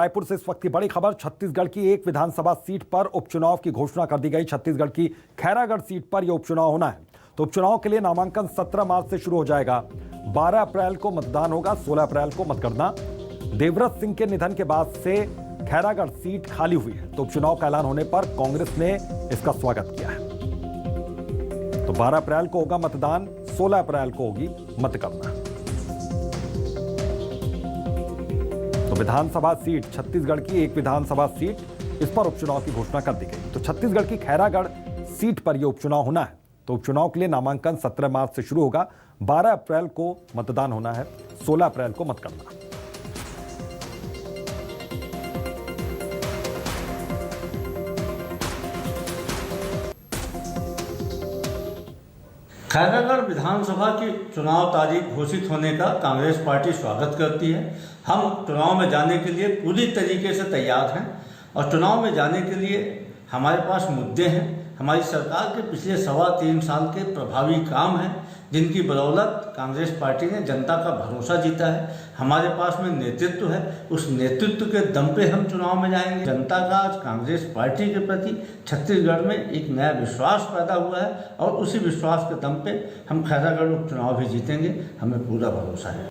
रायपुर से इस वक्त की बड़ी खबर। छत्तीसगढ़ की एक विधानसभा सीट पर उपचुनाव की घोषणा कर दी गई। छत्तीसगढ़ की खैरागढ़ सीट पर यह उपचुनाव होना है। तो उपचुनाव के लिए नामांकन 17 मार्च से शुरू हो जाएगा। 12 अप्रैल को मतदान होगा, 16 अप्रैल को मतगणना। देवव्रत सिंह के निधन के बाद से खैरागढ़ सीट खाली हुई है, तो उपचुनाव का ऐलान होने पर कांग्रेस ने इसका स्वागत किया है। तो 12 अप्रैल को होगा मतदान, 16 अप्रैल को होगी मतगणना। तो विधानसभा सीट, छत्तीसगढ़ की एक विधानसभा सीट, इस पर उपचुनाव की घोषणा कर दी गई। तो छत्तीसगढ़ की खैरागढ़ सीट पर यह उपचुनाव होना है। तो उपचुनाव के लिए नामांकन 17 मार्च से शुरू होगा, 12 अप्रैल को मतदान होना है, 16 अप्रैल को मतगणना। खैरागढ़ विधानसभा की चुनाव तारीख घोषित होने का कांग्रेस पार्टी स्वागत करती है। हम चुनाव में जाने के लिए पूरी तरीके से तैयार हैं और चुनाव में जाने के लिए हमारे पास मुद्दे हैं। हमारी सरकार के पिछले 3.25 साल के प्रभावी काम हैं, जिनकी बदौलत कांग्रेस पार्टी ने जनता का भरोसा जीता है। हमारे पास में नेतृत्व है, उस नेतृत्व के दम पे हम चुनाव में जाएंगे। जनता का आज कांग्रेस पार्टी के प्रति छत्तीसगढ़ में एक नया विश्वास पैदा हुआ है और उसी विश्वास के दम पे हम खैरागढ़ उपचुनाव भी जीतेंगे, हमें पूरा भरोसा है।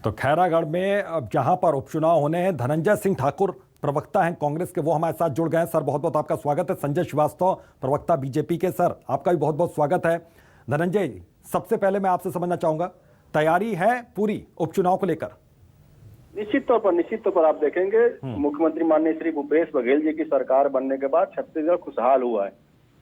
तो खैरागढ़ में अब जहां पर उपचुनाव होने हैं, धनंजय सिंह ठाकुर प्रवक्ता हैं कांग्रेस के, वो हमारे साथ जुड़ गए हैं। सर, बहुत बहुत आपका स्वागत है। संजय श्रीवास्तव, प्रवक्ता बीजेपी के, सर आपका भी बहुत बहुत स्वागत है। धनंजय जी, सबसे पहले मैं आपसे समझना चाहूंगा, तैयारी है पूरी उपचुनाव को लेकर? निश्चित तौर पर आप देखेंगे, मुख्यमंत्री माननीय श्री भूपेश बघेल जी की सरकार बनने के बाद छत्तीसगढ़ खुशहाल हुआ है।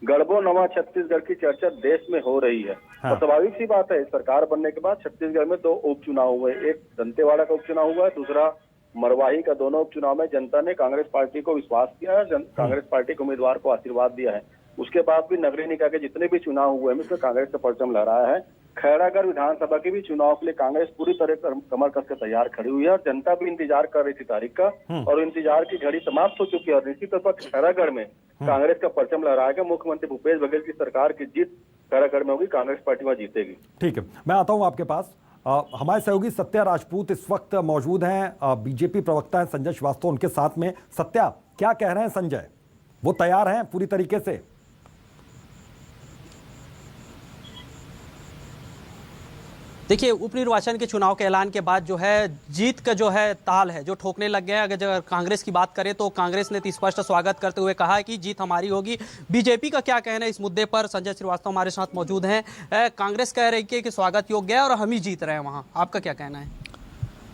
गढ़बो नवा छत्तीसगढ़ की चर्चा देश में हो रही है। हाँ। और स्वाभाविक सी बात है, सरकार बनने के बाद छत्तीसगढ़ में 2 उपचुनाव हुए, एक दंतेवाड़ा का उपचुनाव हुआ है, दूसरा मरवाही का। दोनों उपचुनाव में जनता ने कांग्रेस पार्टी को विश्वास किया है, कांग्रेस पार्टी के उम्मीदवार को आशीर्वाद दिया है। उसके बाद भी नगरीय निकाय के जितने भी चुनाव हुए हैं, उसमें कांग्रेस का परचम लहराया है। खैरागढ़ विधानसभा के भी चुनाव के लिए कांग्रेस पूरी तरह कमर कस के तैयार खड़ी हुई है और जनता भी इंतजार कर रही थी तारीख का, और इंतजार की घड़ी समाप्त हो चुकी है। और निश्चित तौर पर खैरागढ़ में कांग्रेस का परचम लहराएगा। मुख्यमंत्री भूपेश बघेल की सरकार की जीत खैरागढ़ में होगी, कांग्रेस पार्टी वहां जीतेगी। ठीक है, मैं आता हूं आपके पास। हमारे सहयोगी सत्या राजपूत इस वक्त मौजूद हैं, बीजेपी प्रवक्ता हैं संजय श्रीवास्तव उनके साथ में। सत्या, क्या कह रहे हैं संजय, वो तैयार हैं पूरी तरीके से? देखिए, उपनिर्वाचन के चुनाव के ऐलान के बाद जो है जीत का जो है ताल है जो ठोकने लग गया है। अगर कांग्रेस की बात करें तो कांग्रेस ने स्पष्ट स्वागत करते हुए कहा है कि जीत हमारी होगी। बीजेपी का क्या कहना है इस मुद्दे पर? संजय श्रीवास्तव हमारे साथ मौजूद हैं। कांग्रेस कह रही है कि स्वागत योग्य है और हम ही जीत रहे हैं वहाँ, आपका क्या कहना है?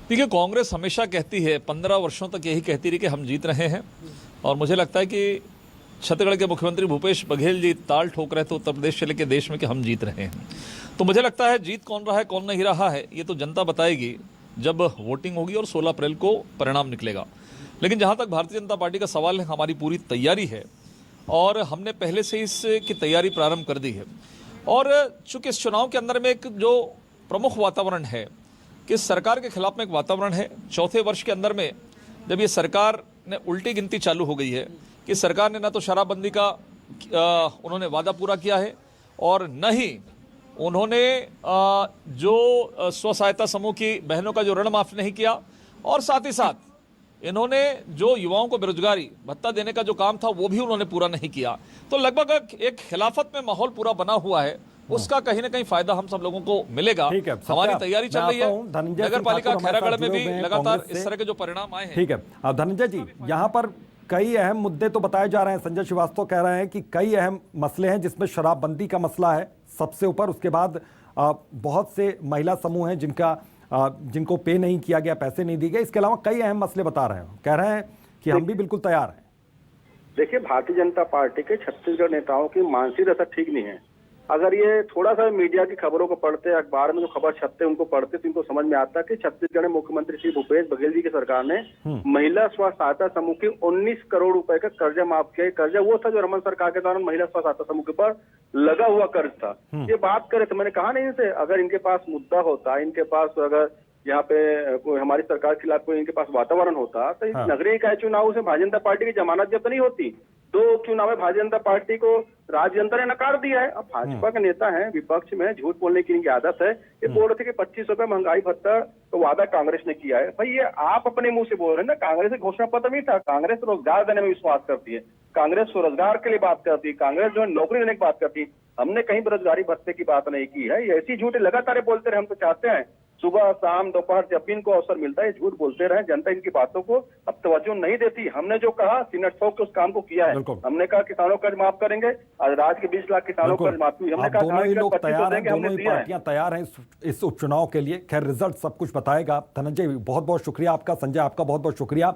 देखिए, कांग्रेस हमेशा कहती है, 15 वर्षों तक यही कहती रही कि हम जीत रहे हैं, और मुझे लगता है कि छत्तीसगढ़ के मुख्यमंत्री भूपेश बघेल जी ताल ठोक रहे थे उत्तर प्रदेश से लेकर देश में कि हम जीत रहे हैं। तो मुझे लगता है जीत कौन रहा है कौन नहीं रहा है ये तो जनता बताएगी जब वोटिंग होगी और 16 अप्रैल को परिणाम निकलेगा। लेकिन जहां तक भारतीय जनता पार्टी का सवाल है, हमारी पूरी तैयारी है और हमने पहले से इसकी तैयारी प्रारंभ कर दी है। और चूंकि इस चुनाव के अंदर में एक जो प्रमुख वातावरण है कि सरकार के खिलाफ में एक वातावरण है। चौथे वर्ष के अंदर में जब ये सरकार ने उल्टी गिनती चालू हो गई है कि सरकार ने न तो शराबबंदी का उन्होंने वादा पूरा किया है और न ही उन्होंने जो स्व सहायता समूह की बहनों का जो ऋण माफ नहीं किया, और साथ ही साथ इन्होंने जो युवाओं को बेरोजगारी भत्ता देने का जो काम था वो भी उन्होंने पूरा नहीं किया। तो लगभग एक खिलाफत में माहौल पूरा बना हुआ है, उसका कहीं ना कहीं फायदा हम सब लोगों को मिलेगा। हमारी तैयारी चल रही है। नगर पालिका खैरागढ़ में भी लगातार इस तरह के जो परिणाम आए हैं। ठीक है, अब धनंजय जी, यहाँ पर कई अहम मुद्दे तो बताए जा रहे हैं। संजय श्रीवास्तव कह रहे हैं कि कई अहम मसले हैं, जिसमें शराबबंदी का मसला है सबसे ऊपर। उसके बाद बहुत से महिला समूह हैं जिनको पे नहीं किया गया, पैसे नहीं दिए गए। इसके अलावा कई अहम मसले बता रहे हैं, कह रहे हैं कि हम भी बिल्कुल तैयार हैं। देखिए, भारतीय जनता पार्टी के छत्तीसगढ़ नेताओं की मानसिक दशा ठीक नहीं है। अगर ये थोड़ा सा मीडिया की खबरों को पढ़ते, अखबार में जो खबर छपते उनको पढ़ते, तो इनको समझ में आता है कि छत्तीसगढ़ में मुख्यमंत्री श्री भूपेश बघेल जी की सरकार ने महिला स्व सहायता समूह की 19 करोड़ रुपए का कर्जा माफ किया। कर्जा वो था जो रमन सरकार के दौरान महिला स्व सहायता समूह के पर लगा हुआ कर्ज था। ये बात करे तो मैंने कहा नहीं से, अगर इनके पास मुद्दा होता, इनके पास अगर यहाँ पे कोई हमारी सरकार के खिलाफ कोई इनके पास वातावरण होता तो इस हाँ। नगरीय निकाय चुनाव से भारतीय जनता पार्टी की जमानत जब्त नहीं होती। 2 उपचुनाव में भारतीय जनता पार्टी को राज्य जनता ने नकार दिया है। अब भाजपा के नेता हैं, विपक्ष में झूठ बोलने की इनकी आदत है। ये बोल रहे थे कि 25 रुपए महंगाई भत्ता तो वादा कांग्रेस ने किया है। भाई ये आप अपने मुंह से बोल रहे हैं ना, कांग्रेस घोषणा पत्र नहीं था। कांग्रेस रोजगार देने में विश्वास करती है, कांग्रेस स्वरोजगार के लिए बात करती है, कांग्रेस जो है नौकरी देने की बात करती है। हमने कहीं बेरोजगारी भत्ते की बात नहीं की है। ये ऐसी झूठे लगातार बोलते रहे। हम तो चाहते हैं सुबह शाम दोपहर जब भी इनको अवसर मिलता है ये झूठ बोलते रहे। जनता इनकी बातों को अब तवज्जो नहीं देती। हमने जो कहा सीनेट ठोक के उस काम को किया है। बिल्कुल। हमने कहा किसानों का कर्ज माफ करेंगे, आज राज्य के 20 लाख किसानों का कर्ज माफ हुई। हमने आप कहा दोनों ही लोग 25 तैयार हैं, देंगे, हमने दोनों ही दिया है। पार्टियां तैयार हैं इस उपचुनाव के लिए। खैर रिजल्ट सब कुछ बताएगा। धनंजय बहुत बहुत शुक्रिया आपका, संजय आपका बहुत बहुत शुक्रिया।